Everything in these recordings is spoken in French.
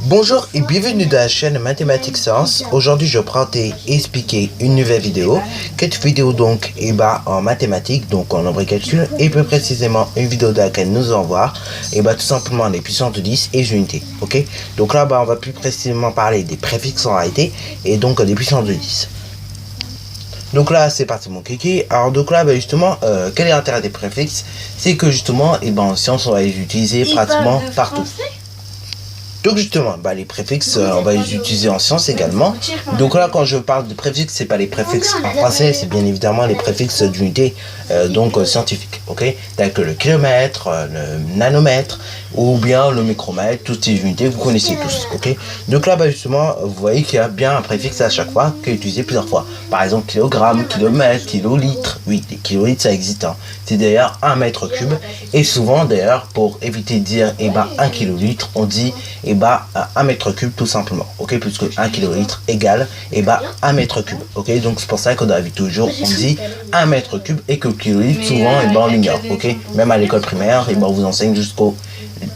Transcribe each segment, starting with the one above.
Bonjour et bienvenue dans la chaîne Mathématiques Science. Aujourd'hui je prends et expliquer une nouvelle vidéo. Cette vidéo donc est en mathématiques, donc en nombre et calcul, et plus précisément une vidéo dans laquelle nous allons voir tout simplement les puissances de 10 et les unités. Ok, donc là on va plus précisément parler des préfixes en réalité et donc des puissances de 10. Donc là c'est parti mon kiki. Alors donc là justement quel est l'intérêt des préfixes? C'est que justement en science on va les utiliser pratiquement partout. Donc justement, les préfixes, on va les utiliser en sciences également. Donc là, quand je parle de préfixes, c'est pas les préfixes en français, c'est bien évidemment les préfixes d'unités scientifiques, ok? Tels que le kilomètre, le nanomètre, ou bien le micromètre, toutes ces unités, vous connaissez tous, ok? Donc là, justement, vous voyez qu'il y a bien un préfixe à chaque fois qui est utilisé plusieurs fois. Par exemple, kilogramme, kilomètre, kilolitre. Oui, les kilolitres, ça existe, hein. C'est d'ailleurs un mètre cube. Et souvent, d'ailleurs, pour éviter de dire, un kilolitre, on dit, 1 mètre cube tout simplement, ok, puisque 1 kilolitre égale 1 mètre cube, ok. Donc c'est pour ça qu'on a vu toujours on dit 1 mètre cube et que le kilolitre souvent on l'ignore, ok. Même à l'école primaire on vous enseigne jusqu'au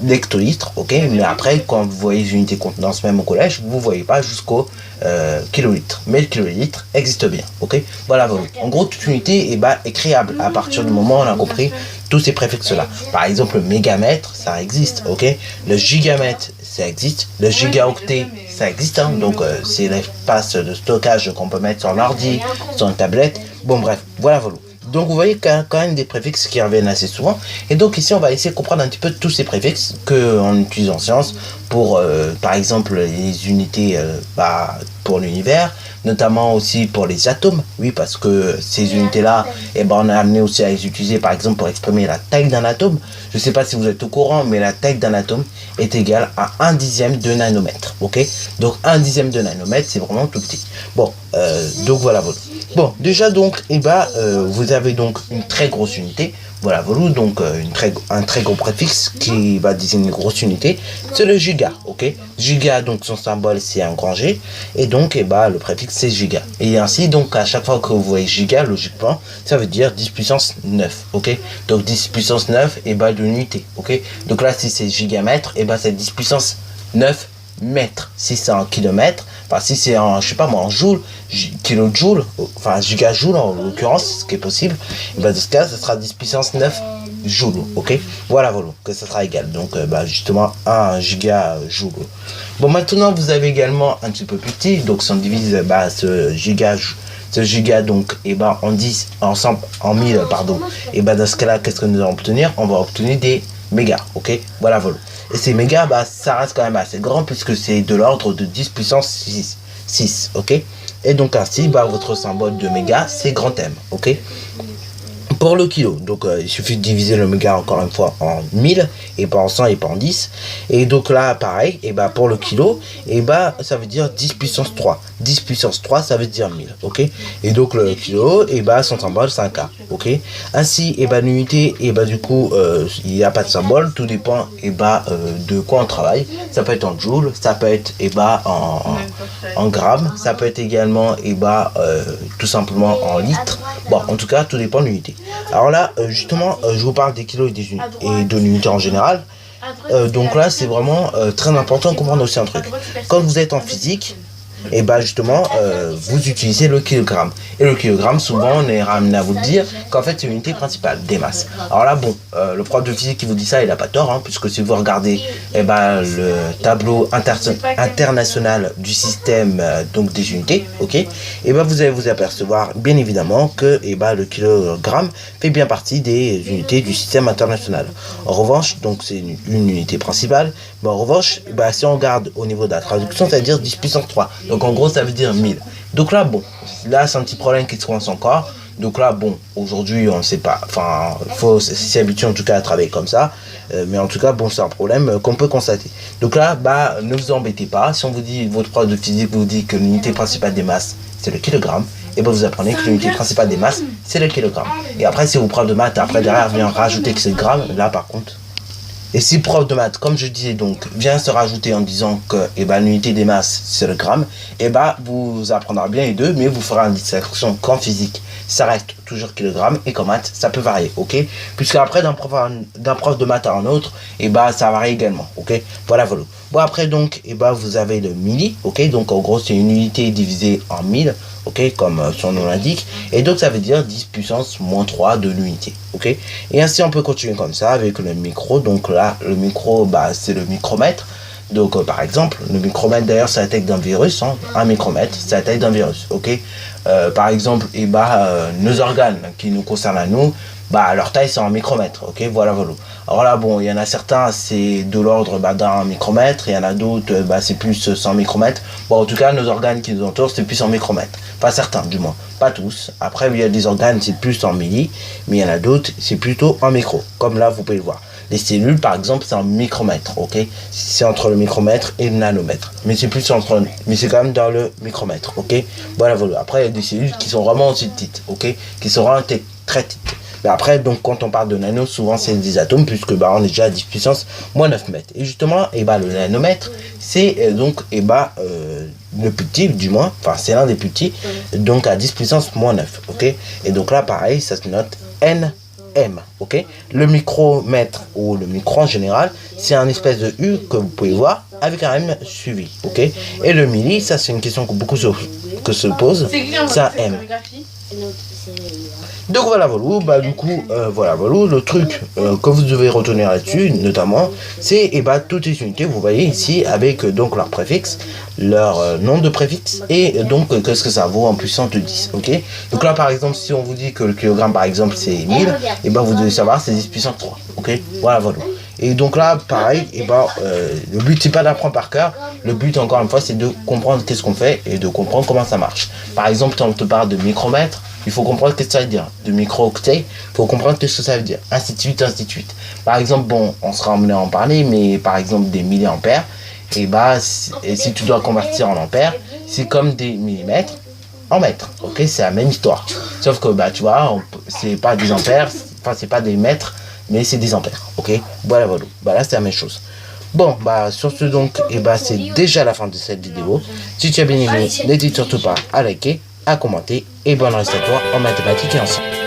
l'hectolitre, ok, mais après quand vous voyez les unités contenance même au collège vous voyez pas jusqu'au kilolitre, mais le kilolitre existe bien, ok. Voilà, en gros toute unité est créable à partir du moment où on a compris tous ces préfixes là. Par exemple le mégamètre ça existe, ok, le gigamètre ça existe, le gigaoctet ça existe, hein. Donc c'est l'espace de stockage qu'on peut mettre sur l'ordi, sur une tablette, bon bref, voilà. Donc vous voyez qu'il y a quand même des préfixes qui reviennent assez souvent. Et donc ici on va essayer de comprendre un petit peu tous ces préfixes qu'on utilise en sciences pour par exemple les unités pour l'univers, notamment aussi pour les atomes. Oui, parce que ces unités là on a amené aussi à les utiliser par exemple pour exprimer la taille d'un atome. Je ne sais pas si vous êtes au courant, mais la taille d'un atome est égale à 1/10 de nanomètre, ok. Donc 1/10 de nanomètre c'est vraiment tout petit. Bon, donc voilà. Bon, déjà donc vous avez donc une très grosse unité. Voilà, donc un très gros préfixe qui va désigner une grosse unité, c'est le giga, ok. Giga, donc son symbole c'est un grand G, et donc le préfixe c'est giga. Et ainsi donc à chaque fois que vous voyez giga, logiquement, ça veut dire 10 puissance 9, ok. Donc 10 puissance 9 de l'unité, ok. Donc là si c'est gigamètre, c'est 10 puissance 9 mètres. Si c'est en kilomètre, si c'est en, je sais pas moi, en joule, kilojoule, gigajoule en l'occurrence, ce qui est possible, dans ce cas, ça sera 10 puissance 9 joules, ok. Voilà, que ça sera égal. Donc, justement, 1 gigajoule. Bon, maintenant, vous avez également un petit peu plus petit, donc si on divise ce giga donc en 10 ensemble en 1000 pardon, dans ce cas là qu'est-ce que nous allons obtenir? On va obtenir des mégas, ok. Voilà. Et ces mégas ça reste quand même assez grand puisque c'est de l'ordre de 10 puissance 6, ok. Et donc ainsi votre symbole de méga c'est grand M, ok. Pour le kilo, donc il suffit de diviser le méga encore une fois en 1000 et pas en 100 et pas en 10. Et donc là pareil, pour le kilo, ça veut dire 10 puissance 3. 10 puissance 3 ça veut dire 1000, ok. Et donc le kilo, son symbole c'est un K, ok. Ainsi, l'unité, du coup, il n'y a pas de symbole, tout dépend de quoi on travaille. Ça peut être en joule, ça peut être en grammes, ça peut être également tout simplement en litres. Bon, en tout cas, tout dépend de l'unité. Alors là, justement, je vous parle des kilos et de l'unité en général. Donc là, c'est vraiment très important de comprendre aussi un truc. Quand vous êtes en physique, justement, vous utilisez le kilogramme. Et le kilogramme, souvent, on est ramené à vous dire qu'en fait, c'est l'unité principale des masses. Alors là, le prof de physique qui vous dit ça, il n'a pas tort, hein, puisque si vous regardez le tableau international du système donc des unités, ok, vous allez vous apercevoir, bien évidemment, que le kilogramme fait bien partie des unités du système international. En revanche, donc c'est une unité principale, mais en revanche, si on regarde au niveau de la traduction, ça veut dire 10 puissance 3. Donc en gros ça veut dire 1000. Donc là là c'est un petit problème qui se coince encore. Donc là aujourd'hui on ne sait pas, il faut s'y habituer en tout cas à travailler comme ça. Mais en tout cas c'est un problème qu'on peut constater. Donc là ne vous embêtez pas. Si on vous dit, votre prof de physique vous dit que l'unité principale des masses c'est le kilogramme, vous apprenez que l'unité principale des masses c'est le kilogramme. Et après si vos profs de maths après derrière vient rajouter que c'est le gramme, là par contre. Et si le prof de maths, comme je disais donc, vient se rajouter en disant que l'unité des masses c'est le gramme, vous apprendrez bien les deux, mais vous ferez une distinction qu'en physique, ça reste toujours kilogramme, et qu'en maths, ça peut varier, ok? Puisque après, d'un prof de maths à un autre, et bah, ça varie également, ok? Voilà. Bon, après, donc, et bah, vous avez le milli, ok? Donc, en gros, c'est une unité divisée en 1000, ok? Comme son nom l'indique. Et donc, ça veut dire 10 puissance moins 3 de l'unité, ok? Et ainsi, on peut continuer comme ça avec le micro. Donc là, le micro, bah, c'est le micromètre. Donc, par exemple, le micromètre, d'ailleurs, c'est la taille d'un virus. Hein. Un micromètre, c'est la taille d'un virus. Ok. Par exemple, et bah, nos organes qui nous concernent à nous, bah, leur taille, c'est en micromètre. Ok. Voilà. Alors là, bon, il y en a certains, c'est de l'ordre d'un micromètre. Il y en a d'autres, bah, c'est plus 100 micromètres. Bon, en tout cas, nos organes qui nous entourent, c'est plus en micromètres. Pas certains, du moins. Pas tous. Après, il y a des organes, c'est plus en milli. Mais il y en a d'autres, c'est plutôt en micro. Comme là, vous pouvez le voir. Les cellules, par exemple, c'est en micromètre, ok? C'est entre le micromètre et le nanomètre. Mais c'est quand même dans le micromètre, ok? Voilà. Après, il y a des cellules qui sont vraiment aussi petites, ok? Qui sont vraiment très petites. Mais après, donc, quand on parle de nano, souvent, c'est des atomes, puisque, bah, on est déjà à 10 puissance moins 9 mètres. Et justement, et bah, le nanomètre, c'est donc, et bah, le plus petit, du moins, enfin, c'est l'un des plus petits, donc à 10 puissance moins 9, ok? Et donc là, pareil, ça se note N. M, ok? Le micromètre ou le micro en général, c'est un espèce de U que vous pouvez voir avec un M suivi, ok? Et le milli, ça c'est une question que beaucoup se posent, c'est un M. Donc voilà, bah du coup, le truc que vous devez retenir là-dessus, notamment, c'est toutes les unités, vous voyez ici, avec donc leur préfixe, leur nom de préfixe, et donc qu'est-ce que ça vaut en puissance de 10, ok? Donc là, par exemple, si on vous dit que le kilogramme, par exemple, c'est 1000, et vous devez savoir, c'est 10 puissance 3, ok? Voilà. Et donc là, pareil, le but, c'est pas d'apprendre par cœur, le but, encore une fois, c'est de comprendre qu'est-ce qu'on fait, et de comprendre comment ça marche. Par exemple, quand on te parle de micromètre, il faut comprendre ce que ça veut dire. De micro-octet, il faut comprendre ce que ça veut dire. Ainsi de suite. Par exemple, bon, on sera emmené à en parler, mais par exemple, des milliampères, et si tu dois convertir en ampères, c'est comme des millimètres en mètres. Ok, c'est la même histoire. Sauf que, tu vois, c'est pas des ampères, enfin, c'est pas des mètres, mais c'est des ampères. Ok, voilà. Là, c'est la même chose. Bon, sur ce donc, c'est déjà la fin de cette vidéo. Si tu as bien aimé, n'hésite surtout pas à liker, à commenter, et bonne reste à toi en mathématiques et en sciences.